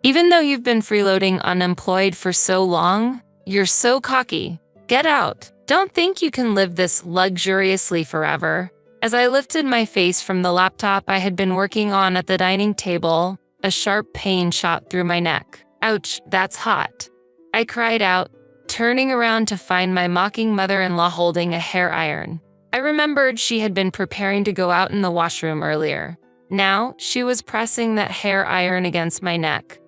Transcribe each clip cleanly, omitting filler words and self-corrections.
Even though you've been freeloading unemployed for so long, you're so cocky. Get out. Don't think you can live this luxuriously forever. As I lifted my face from the laptop I had been working on at the dining table, a sharp pain shot through my neck. Ouch, that's hot. I cried out, turning around to find my mocking mother-in-law holding a hair iron. I remembered she had been preparing to go out in the washroom earlier. Now, she was pressing that hair iron against my neck.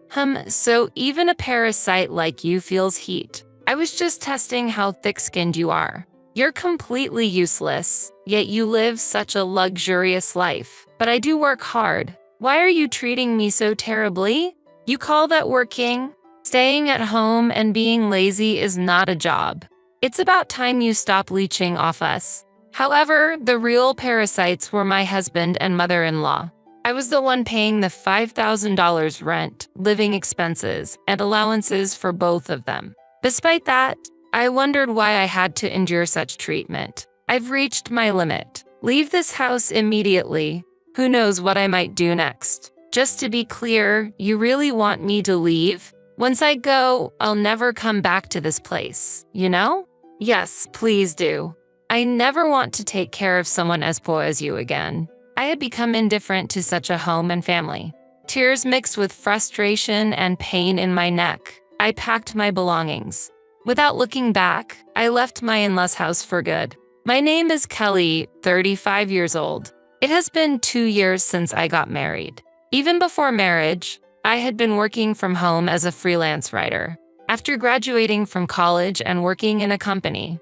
So even a parasite like you feels heat. I was just testing how thick-skinned you are. You're completely useless, yet you live such a luxurious life. But I do work hard. Why are you treating me so terribly? You call that working? Staying at home and being lazy is not a job. It's about time you stop leeching off us. However, the real parasites were my husband and mother-in-law. I was the one paying the $5,000 rent, living expenses, and allowances for both of them. Despite that, I wondered why I had to endure such treatment. I've reached my limit. Leave this house immediately. Who knows what I might do next? Just to be clear, you really want me to leave? Once I go, I'll never come back to this place, you know? Yes, please do. I never want to take care of someone as poor as you again. I had become indifferent to such a home and family. Tears mixed with frustration and pain in my neck. I packed my belongings. Without looking back, I left my in-laws' house for good. My name is Kelly, 35 years old. It has been 2 years since I got married. Even before marriage, I had been working from home as a freelance writer. After graduating from college and working in a company,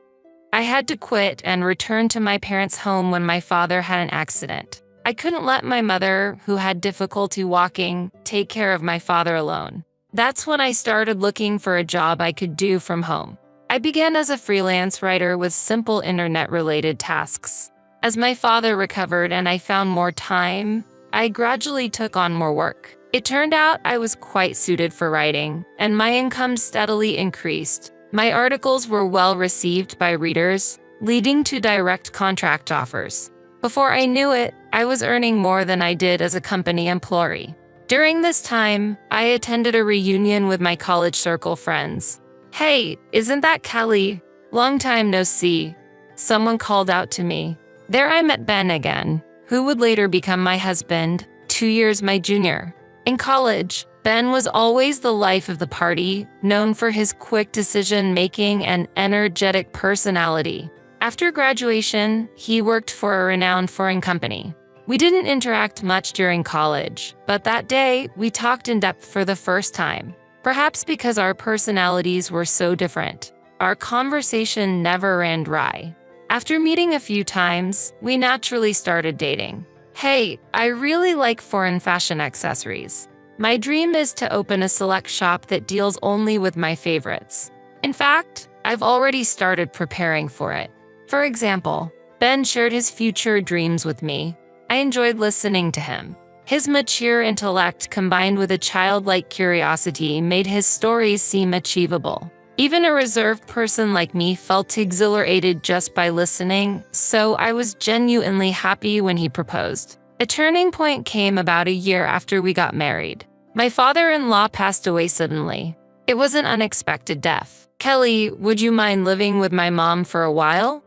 I had to quit and return to my parents' home when my father had an accident. I couldn't let my mother, who had difficulty walking, take care of my father alone. That's when I started looking for a job I could do from home. I began as a freelance writer with simple internet-related tasks. As my father recovered and I found more time, I gradually took on more work. It turned out I was quite suited for writing, and my income steadily increased. My articles were well received by readers, leading to direct contract offers. Before I knew it, I was earning more than I did as a company employee. During this time, I attended a reunion with my college circle friends. Hey, isn't that Kelly? Long time no see. Someone called out to me. There I met Ben again, who would later become my husband, 2 years my junior. In college, Ben was always the life of the party, known for his quick decision-making and energetic personality. After graduation, he worked for a renowned foreign company. We didn't interact much during college, but that day, we talked in depth for the first time. Perhaps because our personalities were so different, our conversation never ran dry. After meeting a few times, we naturally started dating. Hey, I really like foreign fashion accessories. My dream is to open a select shop that deals only with my favorites. In fact, I've already started preparing for it. For example, Ben shared his future dreams with me. I enjoyed listening to him. His mature intellect combined with a childlike curiosity made his stories seem achievable. Even a reserved person like me felt exhilarated just by listening, so I was genuinely happy when he proposed. A turning point came about a year after we got married. My father-in-law passed away suddenly. It was an unexpected death. Kelly, would you mind living with my mom for a while?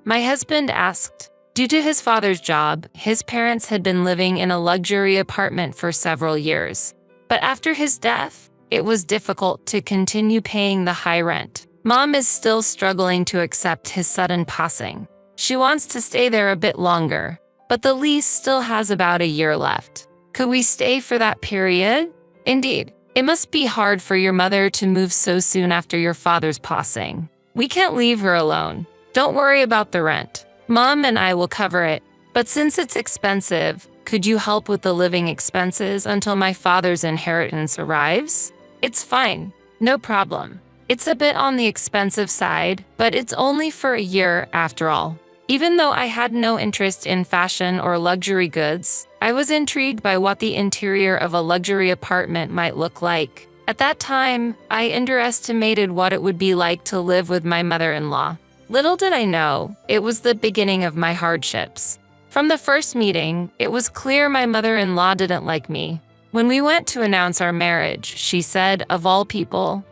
My husband asked. Due to his father's job, his parents had been living in a luxury apartment for several years. But after his death, it was difficult to continue paying the high rent. Mom is still struggling to accept his sudden passing. She wants to stay there a bit longer, but the lease still has about a year left. Could we stay for that period? Indeed. It must be hard for your mother to move so soon after your father's passing. We can't leave her alone. Don't worry about the rent. Mom and I will cover it, but since it's expensive, could you help with the living expenses until my father's inheritance arrives? It's fine, no problem. It's a bit on the expensive side, but it's only for a year after all. Even though I had no interest in fashion or luxury goods, I was intrigued by what the interior of a luxury apartment might look like. At that time, I underestimated what it would be like to live with my mother-in-law. Little did I know, it was the beginning of my hardships. From the first meeting, it was clear my mother-in-law didn't like me. When we went to announce our marriage, she said, of all people,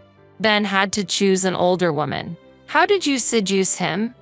Ben had to choose an older woman. How did you seduce him?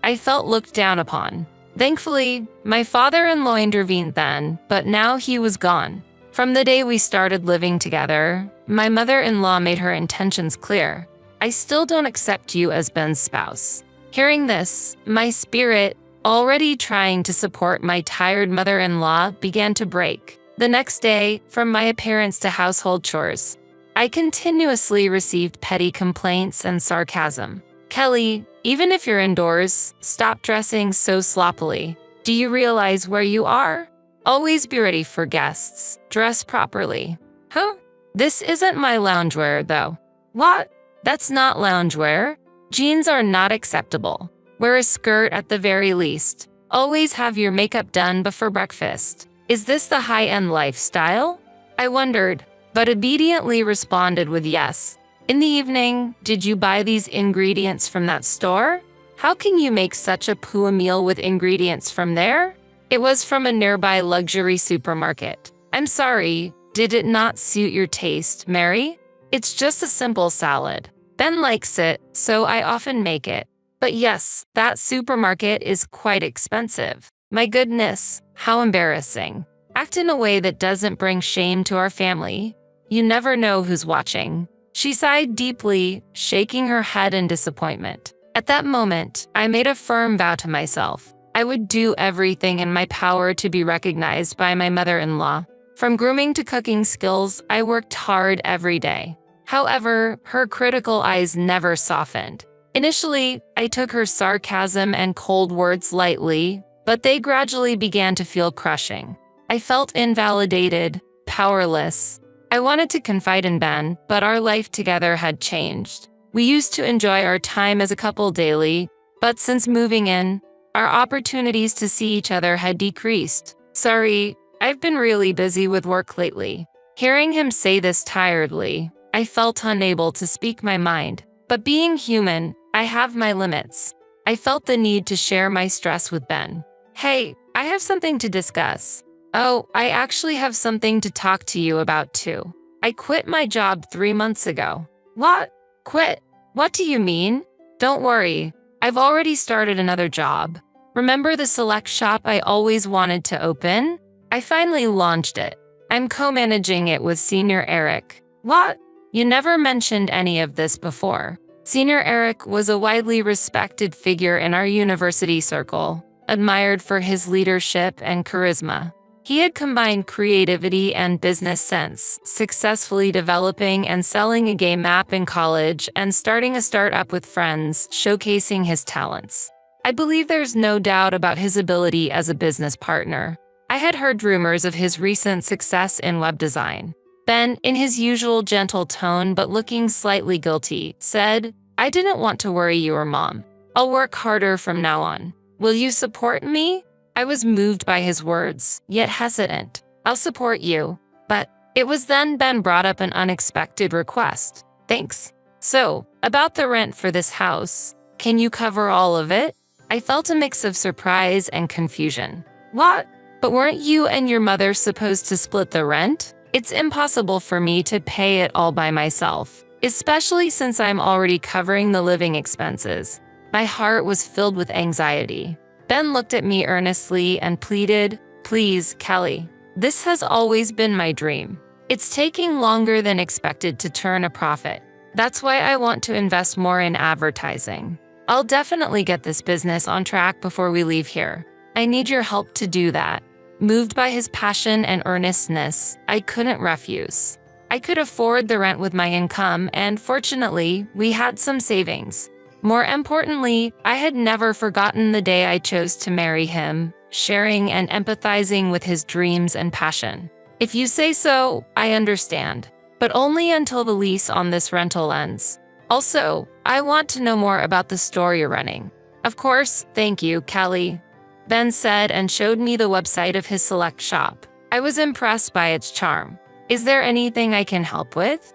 I felt looked down upon. Thankfully, my father-in-law intervened then, but now he was gone. From the day we started living together, my mother-in-law made her intentions clear. I still don't accept you as Ben's spouse. Hearing this, my spirit, already trying to support my tired mother-in-law, began to break. The next day, from my appearance to household chores, I continuously received petty complaints and sarcasm. Kelly, even if you're indoors, stop dressing so sloppily. Do you realize where you are? Always be ready for guests. Dress properly. Huh? This isn't my loungewear, though. What? That's not loungewear. Jeans are not acceptable. Wear a skirt at the very least. Always have your makeup done before breakfast. Is this the high-end lifestyle? I wondered, but obediently responded with yes. In the evening, did you buy these ingredients from that store? How can you make such a poor meal with ingredients from there? It was from a nearby luxury supermarket. I'm sorry, did it not suit your taste, Mary? It's just a simple salad. Ben likes it, so I often make it. But yes, that supermarket is quite expensive. My goodness, how embarrassing. Act in a way that doesn't bring shame to our family. You never know who's watching. She sighed deeply, shaking her head in disappointment. At that moment, I made a firm vow to myself. I would do everything in my power to be recognized by my mother-in-law. From grooming to cooking skills, I worked hard every day. However, her critical eyes never softened. Initially, I took her sarcasm and cold words lightly, but they gradually began to feel crushing. I felt invalidated, powerless. I wanted to confide in Ben, but our life together had changed. We used to enjoy our time as a couple daily, but since moving in, our opportunities to see each other had decreased. Sorry, I've been really busy with work lately. Hearing him say this tiredly, I felt unable to speak my mind. But being human, I have my limits. I felt the need to share my stress with Ben. Hey, I have something to discuss. Oh, I actually have something to talk to you about too. I quit my job 3 months ago. What? Quit? What do you mean? Don't worry, I've already started another job. Remember the select shop I always wanted to open? I finally launched it. I'm co-managing it with Senior Eric. What? You never mentioned any of this before. Senior Eric was a widely respected figure in our university circle, admired for his leadership and charisma. He had combined creativity and business sense, successfully developing and selling a game app in college and starting a startup with friends, showcasing his talents. I believe there's no doubt about his ability as a business partner. I had heard rumors of his recent success in web design. Ben, in his usual gentle tone but looking slightly guilty, said, I didn't want to worry your mom. I'll work harder from now on. Will you support me? I was moved by his words, yet hesitant. I'll support you. But it was then Ben brought up an unexpected request. Thanks. So, about the rent for this house, can you cover all of it? I felt a mix of surprise and confusion. What? But weren't you and your mother supposed to split the rent? It's impossible for me to pay it all by myself, especially since I'm already covering the living expenses. My heart was filled with anxiety. Ben looked at me earnestly and pleaded, Please, Kelly. This has always been my dream. It's taking longer than expected to turn a profit. That's why I want to invest more in advertising. I'll definitely get this business on track before we leave here. I need your help to do that. Moved by his passion and earnestness, I couldn't refuse. I could afford the rent with my income, and fortunately, we had some savings. More importantly, I had never forgotten the day I chose to marry him, sharing and empathizing with his dreams and passion. If you say so, I understand, but only until the lease on this rental ends. Also, I want to know more about the store you're running. Of course, thank you, Kelly, Ben said and showed me the website of his select shop. I was impressed by its charm. Is there anything I can help with?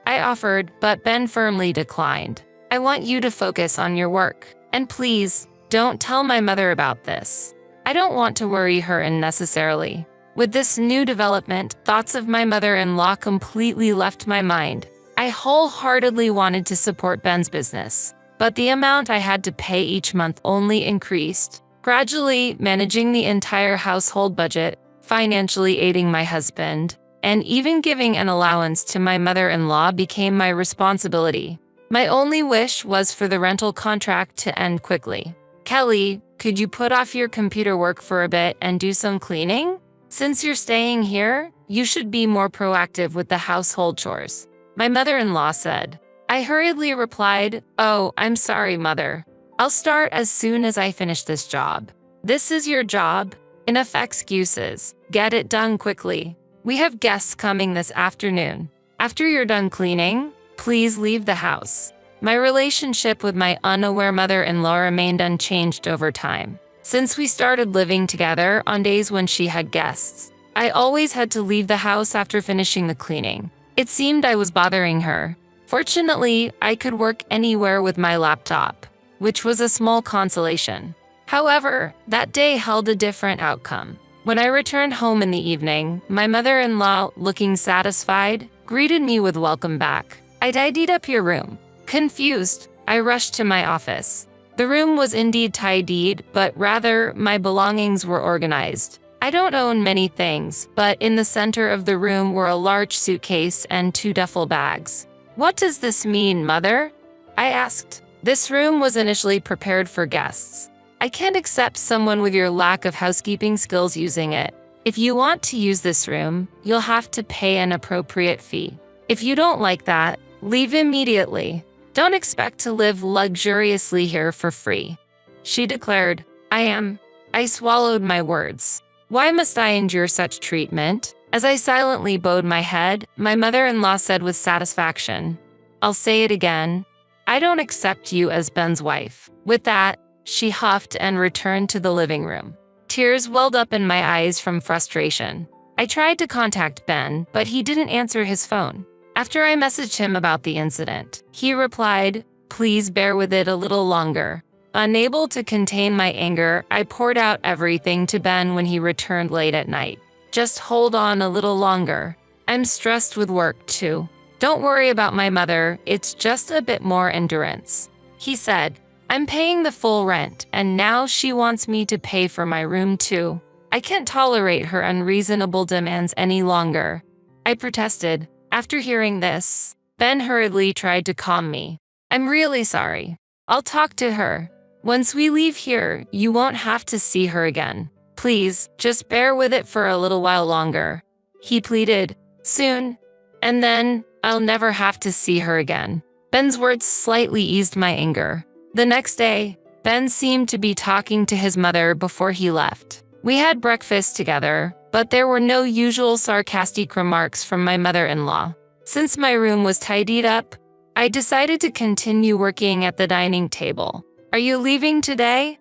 I offered, but Ben firmly declined. I want you to focus on your work. And please, don't tell my mother about this. I don't want to worry her unnecessarily. With this new development, thoughts of my mother-in-law completely left my mind. I wholeheartedly wanted to support Ben's business, but the amount I had to pay each month only increased. Gradually, managing the entire household budget, financially aiding my husband, and even giving an allowance to my mother-in-law became my responsibility. My only wish was for the rental contract to end quickly. "Kelly, could you put off your computer work for a bit and do some cleaning? Since you're staying here, you should be more proactive with the household chores," my mother-in-law said. I hurriedly replied, "Oh, I'm sorry, Mother. I'll start as soon as I finish this job." "This is your job. Enough excuses. Get it done quickly. We have guests coming this afternoon. After you're done cleaning, please leave the house." My relationship with my unaware mother-in-law remained unchanged over time. Since we started living together on days when she had guests, I always had to leave the house after finishing the cleaning. It seemed I was bothering her. Fortunately, I could work anywhere with my laptop, which was a small consolation. However, that day held a different outcome. When I returned home in the evening, my mother-in-law, looking satisfied, greeted me with "Welcome back. I tidied up your room." Confused, I rushed to my office. The room was indeed tidied, but rather my belongings were organized. I don't own many things, but in the center of the room were a large suitcase and 2 duffel bags. "What does this mean, Mother?" I asked. "This room was initially prepared for guests. I can't accept someone with your lack of housekeeping skills using it. If you want to use this room, you'll have to pay an appropriate fee. If you don't like that, leave immediately. Don't expect to live luxuriously here for free," she declared. I swallowed my words. Why must I endure such treatment? As I silently bowed my head, my mother-in-law said with satisfaction, "I'll say it again. I don't accept you as Ben's wife." With that, she huffed and returned to the living room. Tears welled up in my eyes from frustration. I tried to contact Ben, but he didn't answer his phone. After I messaged him about the incident, he replied, "Please bear with it a little longer." Unable to contain my anger, I poured out everything to Ben when he returned late at night. "Just hold on a little longer. I'm stressed with work too. Don't worry about my mother, it's just a bit more endurance," he said. "I'm paying the full rent, and now she wants me to pay for my room too. I can't tolerate her unreasonable demands any longer," I protested. After hearing this, Ben hurriedly tried to calm me. "I'm really sorry. I'll talk to her. Once we leave here, you won't have to see her again. Please, just bear with it for a little while longer," he pleaded. "Soon, and then I'll never have to see her again." Ben's words slightly eased my anger. The next day, Ben seemed to be talking to his mother before he left. We had breakfast together, but there were no usual sarcastic remarks from my mother-in-law. Since my room was tidied up, I decided to continue working at the dining table. "Are you leaving today?"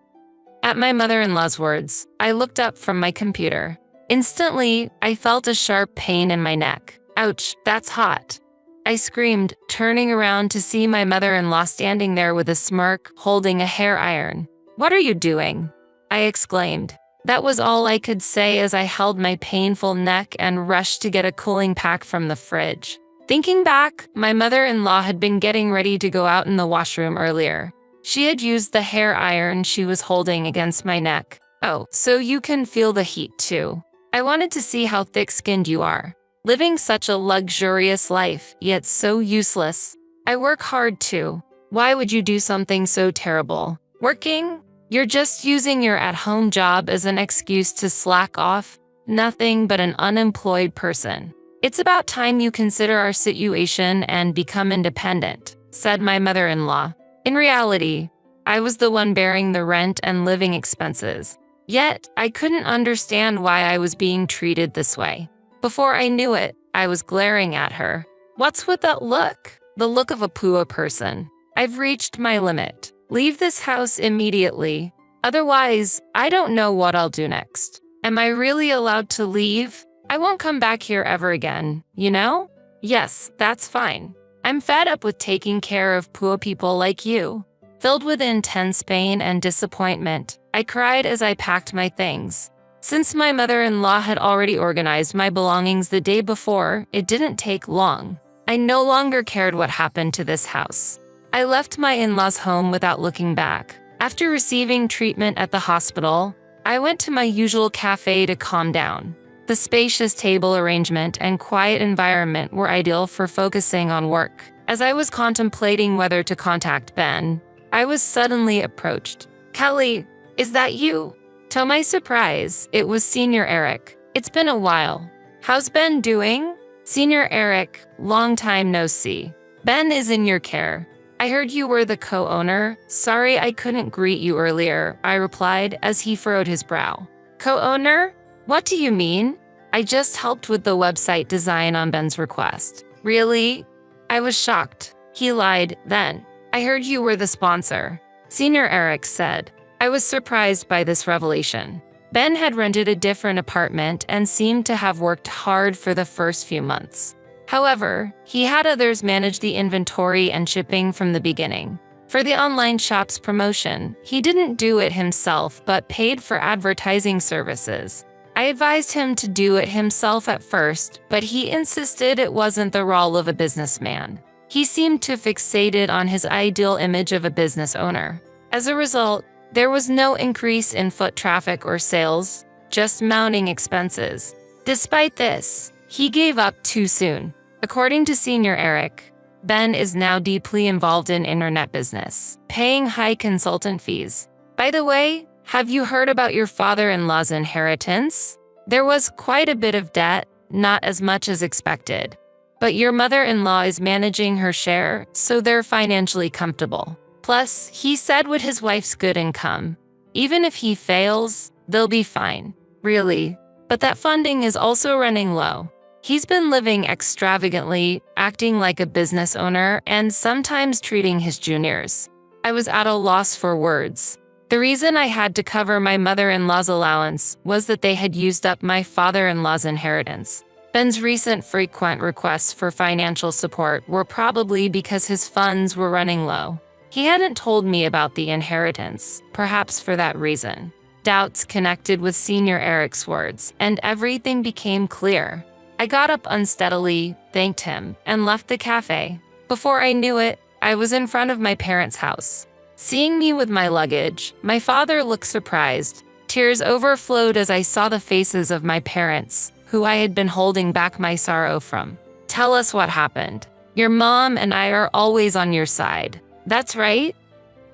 At my mother-in-law's words, I looked up from my computer. Instantly, I felt a sharp pain in my neck. "Ouch, that's hot," I screamed, turning around to see my mother-in-law standing there with a smirk, holding a hair iron. "What are you doing?" I exclaimed. That was all I could say as I held my painful neck and rushed to get a cooling pack from the fridge. Thinking back, my mother-in-law had been getting ready to go out in the washroom earlier. She had used the hair iron she was holding against my neck. "Oh, so you can feel the heat too. I wanted to see how thick-skinned you are. Living such a luxurious life, yet so useless. I work hard too. Why would you do something so terrible? Working? You're just using your at-home job as an excuse to slack off. Nothing but an unemployed person. It's about time you consider our situation and become independent," said my mother-in-law. In reality, I was the one bearing the rent and living expenses. Yet, I couldn't understand why I was being treated this way. Before I knew it, I was glaring at her. "What's with that look? The look of a poor person. I've reached my limit. Leave this house immediately. Otherwise, I don't know what I'll do next. Am I really allowed to leave? I won't come back here ever again, you know? Yes, that's fine. I'm fed up with taking care of poor people like you." Filled with intense pain and disappointment, I cried as I packed my things. Since my mother-in-law had already organized my belongings the day before, it didn't take long. I no longer cared what happened to this house. I left my in-laws' home without looking back. After receiving treatment at the hospital, I went to my usual cafe to calm down. The spacious table arrangement and quiet environment were ideal for focusing on work. As I was contemplating whether to contact Ben, I was suddenly approached. "Kelly, is that you?" To my surprise, it was Senior Eric. "It's been a while. How's Ben doing?" "Senior Eric, long time no see. Ben is in your care. I heard you were the co-owner. Sorry I couldn't greet you earlier," I replied as he furrowed his brow. "Co-owner? What do you mean?" "I just helped with the website design on Ben's request." "Really?" I was shocked. He lied then. "I heard you were the sponsor," Senior Eric said. I was surprised by this revelation. Ben had rented a different apartment and seemed to have worked hard for the first few months. However, he had others manage the inventory and shipping from the beginning. For the online shop's promotion, he didn't do it himself but paid for advertising services. I advised him to do it himself at first, but he insisted it wasn't the role of a businessman. He seemed too fixated on his ideal image of a business owner. As a result, there was no increase in foot traffic or sales, just mounting expenses. Despite this, he gave up too soon. According to Senior Eric, Ben is now deeply involved in internet business, paying high consultant fees. By the way, have you heard about your father-in-law's inheritance? There was quite a bit of debt, not as much as expected. But your mother-in-law is managing her share, so they're financially comfortable. Plus, he said with his wife's good income, even if he fails, they'll be fine. Really? But that funding is also running low. He's been living extravagantly, acting like a business owner, and sometimes treating his juniors. I was at a loss for words. The reason I had to cover my mother-in-law's allowance was that they had used up my father-in-law's inheritance. Ben's recent frequent requests for financial support were probably because his funds were running low. He hadn't told me about the inheritance, perhaps for that reason. Doubts connected with Senior Eric's words, and everything became clear. I got up unsteadily, thanked him, and left the cafe. Before I knew it, I was in front of my parents' house. Seeing me with my luggage, my father looked surprised. Tears overflowed as I saw the faces of my parents, who I had been holding back my sorrow from. "Tell us what happened. Your mom and I are always on your side." "That's right.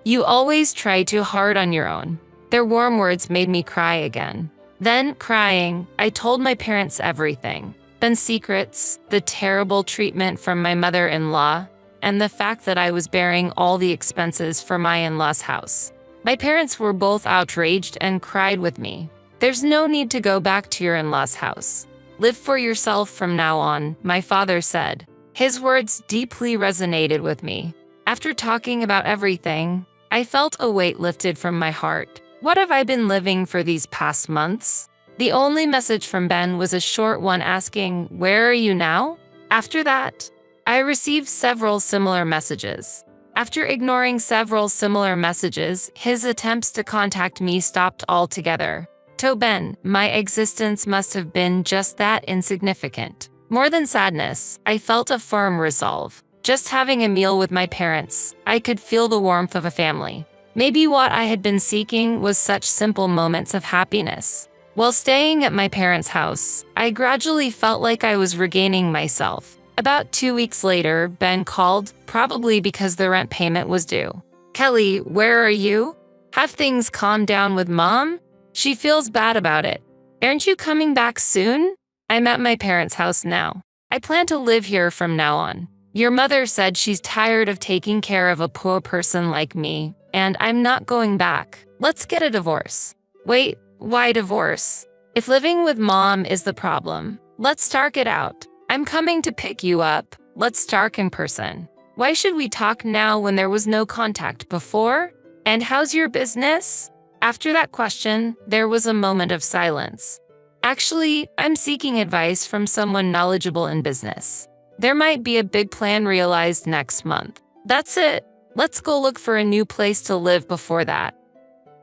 You always try too hard on your own." Their warm words made me cry again. Then, crying, I told my parents everything. Ben's secrets, the terrible treatment from my mother-in-law, and the fact that I was bearing all the expenses for my in-laws' house. My parents were both outraged and cried with me. "There's no need to go back to your in-laws' house. Live for yourself from now on," my father said. His words deeply resonated with me. After talking about everything, I felt a weight lifted from my heart. What have I been living for these past months? The only message from Ben was a short one asking, "Where are you now?" After that, I received several similar messages. After ignoring several similar messages, his attempts to contact me stopped altogether. To Ben, my existence must have been just that insignificant. More than sadness, I felt a firm resolve. Just having a meal with my parents, I could feel the warmth of a family. Maybe what I had been seeking was such simple moments of happiness. While staying at my parents' house, I gradually felt like I was regaining myself. About 2 weeks later, Ben called, probably because the rent payment was due. "Kelly, where are you? Have things calmed down with Mom? She feels bad about it. Aren't you coming back soon?" "I'm at my parents' house now. I plan to live here from now on. Your mother said she's tired of taking care of a poor person like me, and I'm not going back. Let's get a divorce." "Wait, why divorce? If living with Mom is the problem, let's talk it out. I'm coming to pick you up. Let's talk in person. Why should we talk now when there was no contact before? And how's your business?" After that question, there was a moment of silence. "Actually, I'm seeking advice from someone knowledgeable in business. There might be a big plan realized next month. That's it. Let's go look for a new place to live before that."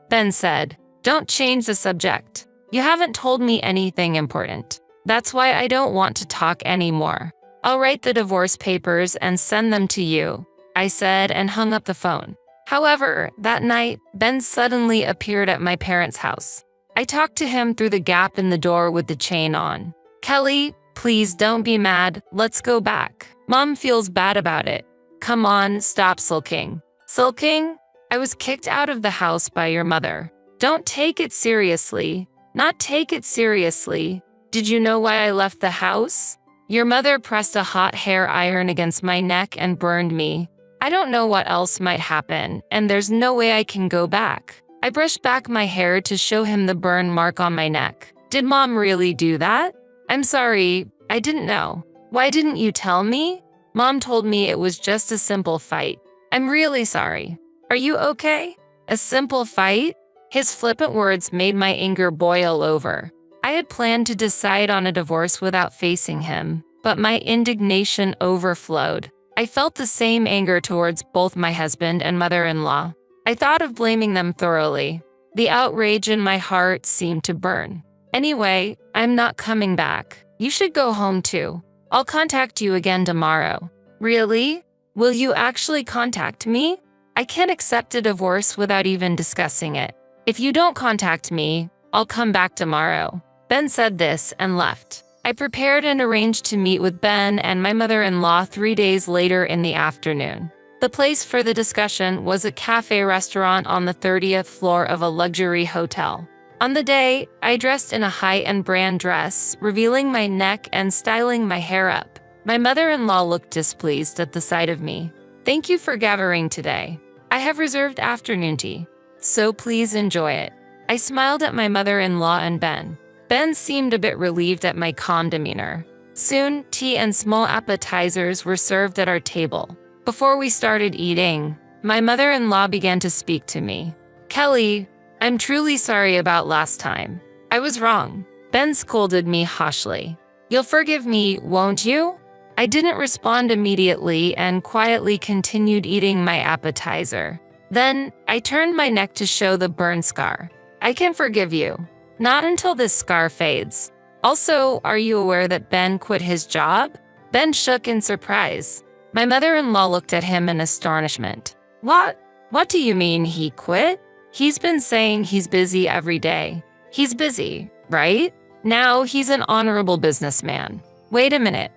Ben said, "Don't change the subject. You haven't told me anything important. That's why I don't want to talk anymore. I'll write the divorce papers and send them to you, I said and hung up the phone. However, that night, Ben suddenly appeared at my parents' house. I talked to him through the gap in the door with the chain on. Kelly, please don't be mad. Let's go back. Mom feels bad about it. Come on, stop sulking. Sulking? I was kicked out of the house by your mother. Don't take it seriously. Not take it seriously. Did you know why I left the house? Your mother pressed a hot hair iron against my neck and burned me. I don't know what else might happen, and there's no way I can go back. I brushed back my hair to show him the burn mark on my neck. Did Mom really do that? I'm sorry, I didn't know. Why didn't you tell me? Mom told me it was just a simple fight. I'm really sorry. Are you okay? A simple fight? His flippant words made my anger boil over. I had planned to decide on a divorce without facing him, but my indignation overflowed. I felt the same anger towards both my husband and mother-in-law. I thought of blaming them thoroughly. The outrage in my heart seemed to burn. Anyway, I'm not coming back. You should go home too. I'll contact you again tomorrow. Really? Will you actually contact me? I can't accept a divorce without even discussing it. If you don't contact me, I'll come back tomorrow. Ben said this and left. I prepared and arranged to meet with Ben and my mother-in-law 3 days later in the afternoon. The place for the discussion was a cafe restaurant on the 30th floor of a luxury hotel. On the day, I dressed in a high-end brand dress, revealing my neck and styling my hair up. My mother-in-law looked displeased at the sight of me. Thank you for gathering today. I have reserved afternoon tea, so please enjoy it. I smiled at my mother-in-law and Ben. Ben seemed a bit relieved at my calm demeanor. Soon, tea and small appetizers were served at our table. Before we started eating, my mother-in-law began to speak to me. Kelly, I'm truly sorry about last time. I was wrong. Ben scolded me harshly. You'll forgive me, won't you? I didn't respond immediately and quietly continued eating my appetizer. Then, I turned my neck to show the burn scar. I can forgive you. Not until this scar fades. Also, are you aware that Ben quit his job? Ben shook in surprise. My mother-in-law looked at him in astonishment. What? What do you mean he quit? He's been saying he's busy every day. He's busy, right? Now he's an honorable businessman. Wait a minute.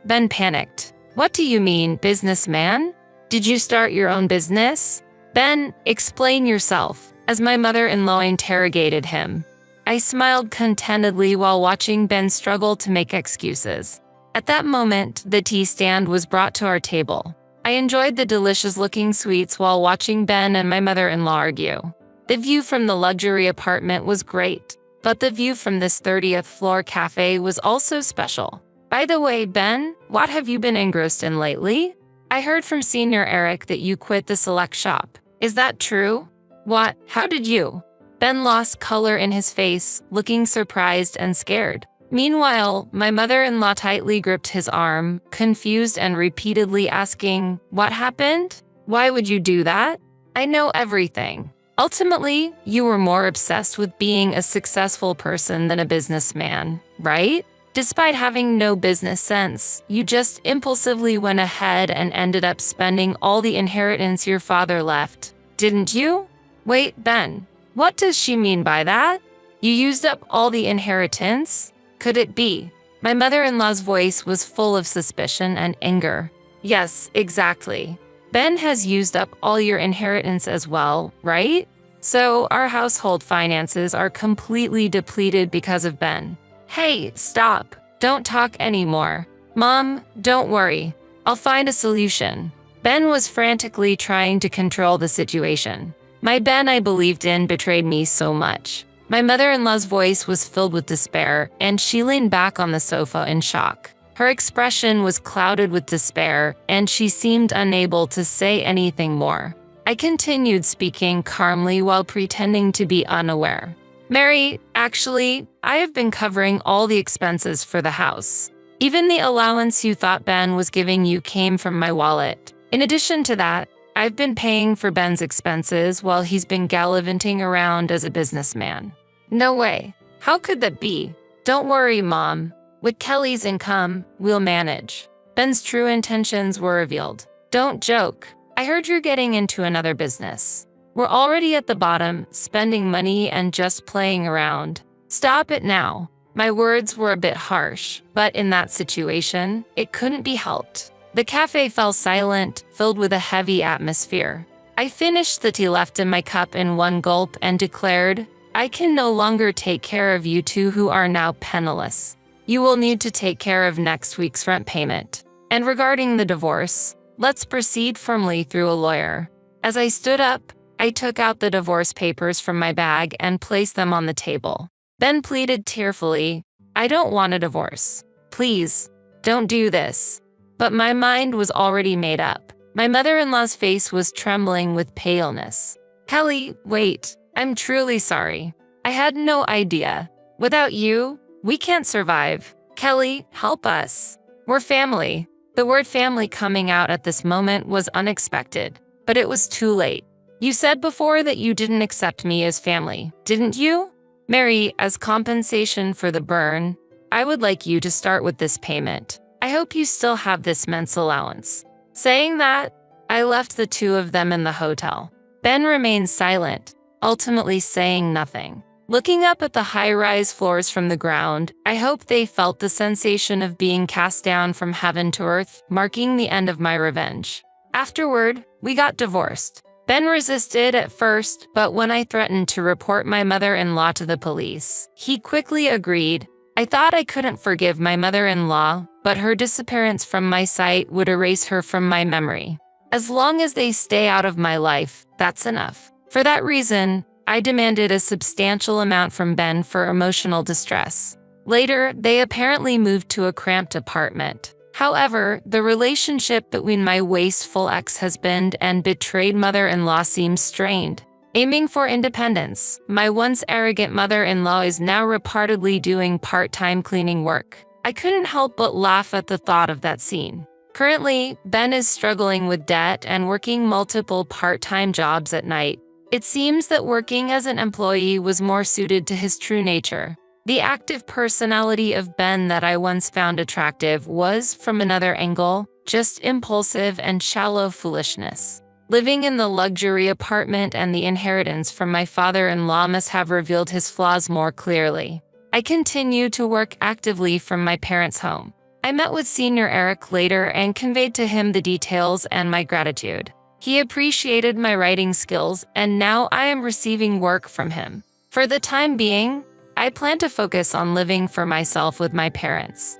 Ben panicked. What do you mean, businessman? Did you start your own business? Ben, explain yourself, as my mother-in-law interrogated him. I smiled contentedly while watching Ben struggle to make excuses. At that moment, the tea stand was brought to our table. I enjoyed the delicious-looking sweets while watching Ben and my mother-in-law argue. The view from the luxury apartment was great, but the view from this 30th floor cafe was also special. By the way, Ben, what have you been engrossed in lately? I heard from Senior Eric that you quit the select shop. Is that true? What? How did you? Ben lost color in his face, looking surprised and scared. Meanwhile, my mother-in-law tightly gripped his arm, confused and repeatedly asking, What happened? Why would you do that? I know everything. Ultimately, you were more obsessed with being a successful person than a businessman, right? Despite having no business sense, you just impulsively went ahead and ended up spending all the inheritance your father left, didn't you? Wait, Ben, what does she mean by that? You used up all the inheritance? Could it be? My mother-in-law's voice was full of suspicion and anger. Yes, exactly. Ben has used up all your inheritance as well, right? So our household finances are completely depleted because of Ben. Hey, stop. Don't talk anymore. Mom, don't worry. I'll find a solution. Ben was frantically trying to control the situation. My Ben I believed in betrayed me so much. My mother-in-law's voice was filled with despair, and she leaned back on the sofa in shock. Her expression was clouded with despair, and she seemed unable to say anything more. I continued speaking calmly while pretending to be unaware. Mary, actually, I have been covering all the expenses for the house. Even the allowance you thought Ben was giving you came from my wallet. In addition to that, I've been paying for Ben's expenses while he's been gallivanting around as a businessman. No way. How could that be? Don't worry, Mom. With Kelly's income, we'll manage. Ben's true intentions were revealed. Don't joke. I heard you're getting into another business. We're already at the bottom, spending money and just playing around. Stop it now. My words were a bit harsh, but in that situation, it couldn't be helped. The cafe fell silent, filled with a heavy atmosphere. I finished the tea left in my cup in one gulp and declared, I can no longer take care of you two who are now penniless. You will need to take care of next week's rent payment. And regarding the divorce, let's proceed firmly through a lawyer. As I stood up, I took out the divorce papers from my bag and placed them on the table. Ben pleaded tearfully, I don't want a divorce. Please, don't do this. But my mind was already made up. My mother-in-law's face was trembling with paleness. Kelly, wait, I'm truly sorry. I had no idea. Without you, we can't survive. Kelly, help us. We're family. The word family coming out at this moment was unexpected, but it was too late. You said before that you didn't accept me as family, didn't you? Mary, as compensation for the burn, I would like you to start with this payment. I hope you still have this men's allowance. Saying that, I left the two of them in the hotel. Ben remained silent, ultimately saying nothing. Looking up at the high-rise floors from the ground, I hope they felt the sensation of being cast down from heaven to earth, marking the end of my revenge. Afterward, we got divorced. Ben resisted at first, but when I threatened to report my mother-in-law to the police, he quickly agreed. I thought I couldn't forgive my mother-in-law, but her disappearance from my sight would erase her from my memory. As long as they stay out of my life, that's enough. For that reason, I demanded a substantial amount from Ben for emotional distress. Later, they apparently moved to a cramped apartment. However, the relationship between my wasteful ex-husband and betrayed mother-in-law seems strained. Aiming for independence, my once arrogant mother-in-law is now reportedly doing part-time cleaning work. I couldn't help but laugh at the thought of that scene. Currently, Ben is struggling with debt and working multiple part-time jobs at night. It seems that working as an employee was more suited to his true nature. The active personality of Ben that I once found attractive was, from another angle, just impulsive and shallow foolishness. Living in the luxury apartment and the inheritance from my father-in-law must have revealed his flaws more clearly. I continue to work actively from my parents' home. I met with Senior Eric later and conveyed to him the details and my gratitude. He appreciated my writing skills, and now I am receiving work from him. For the time being, I plan to focus on living for myself with my parents.